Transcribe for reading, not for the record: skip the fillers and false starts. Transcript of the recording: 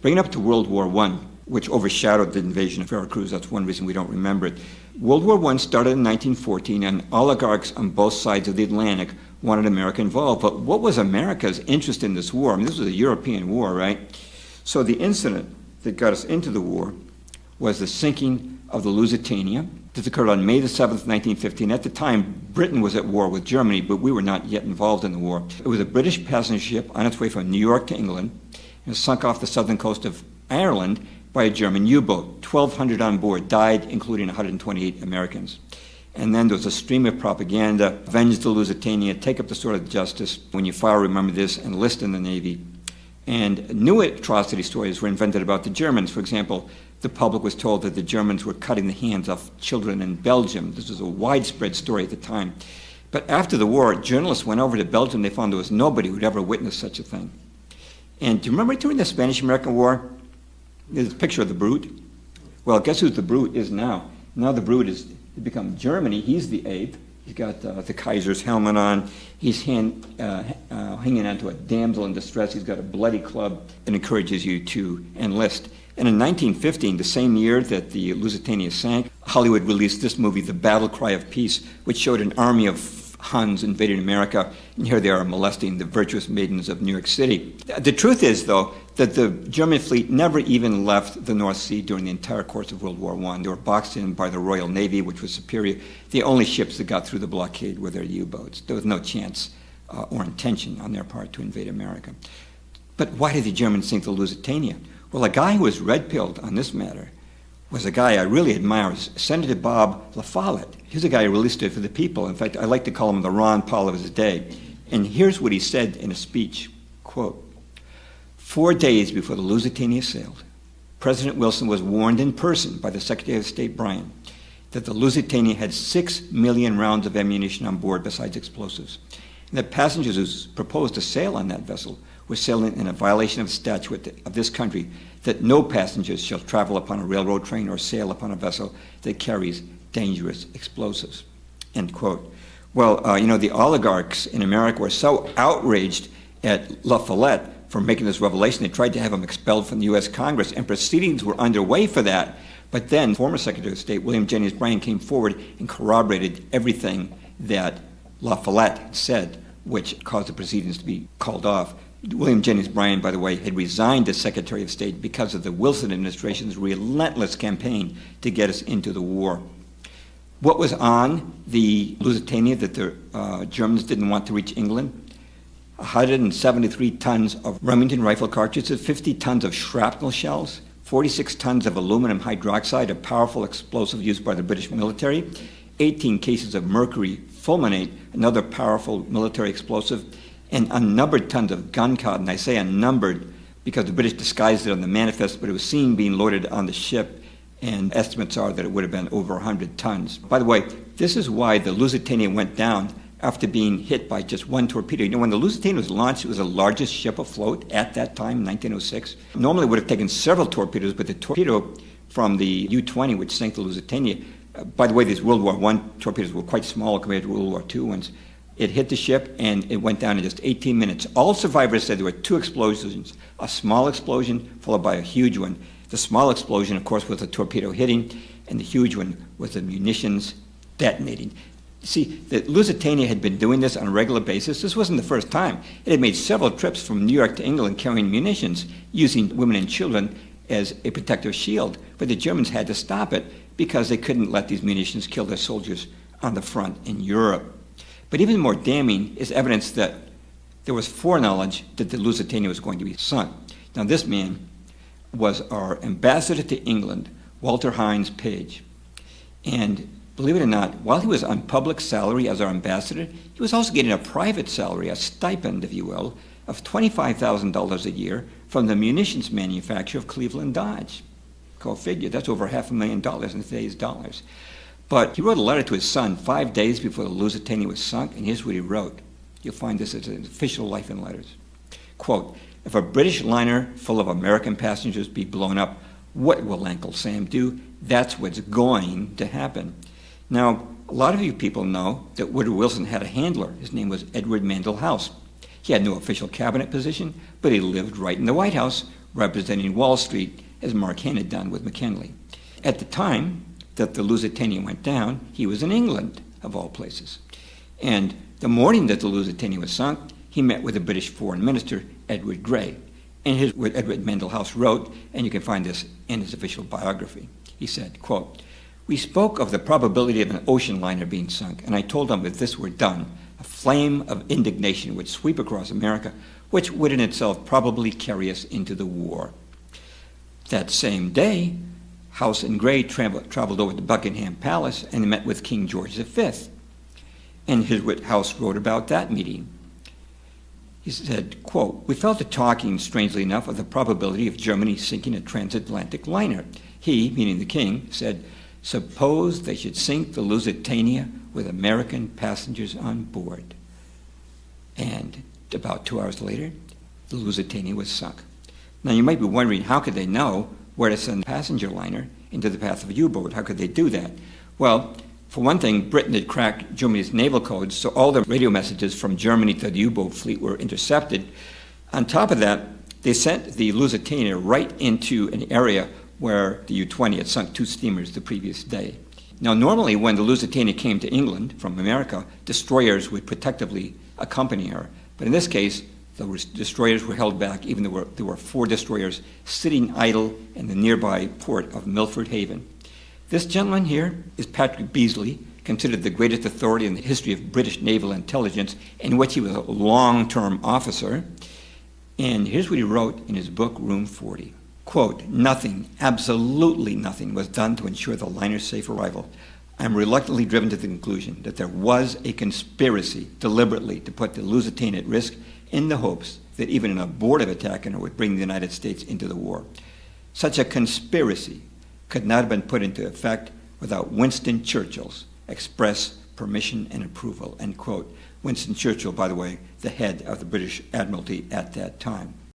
Bringing up to World War I, which overshadowed the invasion of Veracruz, that's one reason we don't remember it. World War I started in 1914, and oligarchs on both sides of the Atlantic wanted America involved. But what was America's interest in this war? I mean, this was a European war, right? So the incident that got us into the war was the sinking of the Lusitania. This occurred on May the 7th, 1915. At the time, Britain was at war with Germany, but we were not yet involved in the war. It was a British passenger ship on its way from New York to England, and sunk off the southern coast of Ireland by a German U-boat. 1,200 on board died, including 128 Americans. And then there was a stream of propaganda, avenge the Lusitania, take up the sword of justice. When you fire, remember this, enlist in the Navy. And new atrocity stories were invented about the Germans. For example, the public was told that the Germans were cutting the hands off children in Belgium. This was a widespread story at the time. But after the war, journalists went over to Belgium. They found there was nobody who'd ever witnessed such a thing. And do you remember during the Spanish-American War, there's a picture of the Brute? Well, guess who the Brute is now? Now the Brute has become Germany. He's the ape. He's got the Kaiser's helmet on. He's hanging onto a damsel in distress. He's got a bloody club and encourages you to enlist. And in 1915, the same year that the Lusitania sank, Hollywood released this movie, The Battle Cry of Peace, which showed an army of Huns invading America, and here they are molesting the virtuous maidens of New York City. The truth is, though, that the German fleet never even left the North Sea during the entire course of World War I. They were boxed in by the Royal Navy, which was superior. The only ships that got through the blockade were their U-boats. There was no chance or intention on their part to invade America. But why did the Germans sink the Lusitania? Well, a guy who was red-pilled on this matter was a guy I really admire, Senator Bob La Follette. He's a guy who really stood for the people. In fact, I like to call him the Ron Paul of his day. And here's what he said in a speech, quote, 4 days before the Lusitania sailed, President Wilson was warned in person by the Secretary of State Bryan that the Lusitania had 6 million rounds of ammunition on board besides explosives, and that passengers who proposed to sail on that vessel were sailing in a violation of the statute of this country, that no passengers shall travel upon a railroad train or sail upon a vessel that carries dangerous explosives, end quote. Well, the oligarchs in America were so outraged at La Follette for making this revelation, they tried to have him expelled from the U.S. Congress, and proceedings were underway for that. But then former Secretary of State William Jennings Bryan came forward and corroborated everything that La Follette said, which caused the proceedings to be called off. William Jennings Bryan, by the way, had resigned as Secretary of State because of the Wilson administration's relentless campaign to get us into the war. What was on the Lusitania that the Germans didn't want to reach England? 173 tons of Remington rifle cartridges, 50 tons of shrapnel shells, 46 tons of aluminum hydroxide, a powerful explosive used by the British military, 18 cases of mercury fulminate, another powerful military explosive, and unnumbered tons of gun cotton. I say unnumbered because the British disguised it on the manifest, but it was seen being loaded on the ship, and estimates are that it would have been over 100 tons. By the way, this is why the Lusitania went down after being hit by just one torpedo. You know, when the Lusitania was launched, it was the largest ship afloat at that time, 1906. Normally it would have taken several torpedoes, but the torpedo from the U-20, which sank the Lusitania, by the way, these World War I torpedoes were quite small compared to World War II ones. It hit the ship, and it went down in just 18 minutes. All survivors said there were two explosions, a small explosion followed by a huge one. The small explosion, of course, was the torpedo hitting, and the huge one was the munitions detonating. See, the Lusitania had been doing this on a regular basis. This wasn't the first time. It had made several trips from New York to England carrying munitions, using women and children as a protective shield. But the Germans had to stop it because they couldn't let these munitions kill their soldiers on the front in Europe. But even more damning is evidence that there was foreknowledge that the Lusitania was going to be sunk. Now, this man was our ambassador to England, Walter Hines Page. And believe it or not, while he was on public salary as our ambassador, he was also getting a private salary, a stipend, if you will, of $25,000 a year from the munitions manufacturer of Cleveland Dodge. Go figure, that's over $500,000 in today's dollars. But he wrote a letter to his son 5 days before the Lusitania was sunk, and here's what he wrote. You'll find this as an official Life and Letters. Quote, if a British liner full of American passengers be blown up, what will Uncle Sam do? That's what's going to happen. Now, a lot of you people know that Woodrow Wilson had a handler. His name was Edward Mandell House. He had no official cabinet position, but he lived right in the White House, representing Wall Street, as Mark Hayne had done with McKinley. At the time that the Lusitania went down, he was in England, of all places. And the morning that the Lusitania was sunk, he met with the British Foreign Minister, Edward Grey. And here's what Edward Mandell House wrote, and you can find this in his official biography. He said, quote, "We spoke of the probability of an ocean liner being sunk, and I told him if this were done, a flame of indignation would sweep across America, which would in itself probably carry us into the war." That same day, House and Grey traveled over to Buckingham Palace and met with King George V. And here's what House wrote about that meeting. He said, quote, "We fell to talking, strangely enough, of the probability of Germany sinking a transatlantic liner. He," meaning the king, said, "Suppose they should sink the Lusitania with American passengers on board." And about 2 hours later, the Lusitania was sunk. Now you might be wondering, how could they know where to send a passenger liner into the path of a U-boat? How could they do that? Well, for one thing, Britain had cracked Germany's naval codes, so all the radio messages from Germany to the U-boat fleet were intercepted. On top of that, they sent the Lusitania right into an area where the U-20 had sunk 2 steamers the previous day. Now, normally when the Lusitania came to England from America, destroyers would protectively accompany her. But in this case, the destroyers were held back, even though there were 4 destroyers sitting idle in the nearby port of Milford Haven. This gentleman here is Patrick Beasley, considered the greatest authority in the history of British naval intelligence, in which he was a long-term officer. And here's what he wrote in his book, Room 40. Quote, "Nothing, absolutely nothing, was done to ensure the liner's safe arrival. I am reluctantly driven to the conclusion that there was a conspiracy deliberately to put the Lusitania at risk in the hopes that even an abortive attack on her would bring the United States into the war. Such a conspiracy could not have been put into effect without Winston Churchill's express permission and approval," end quote. Winston Churchill, by the way, the head of the British Admiralty at that time.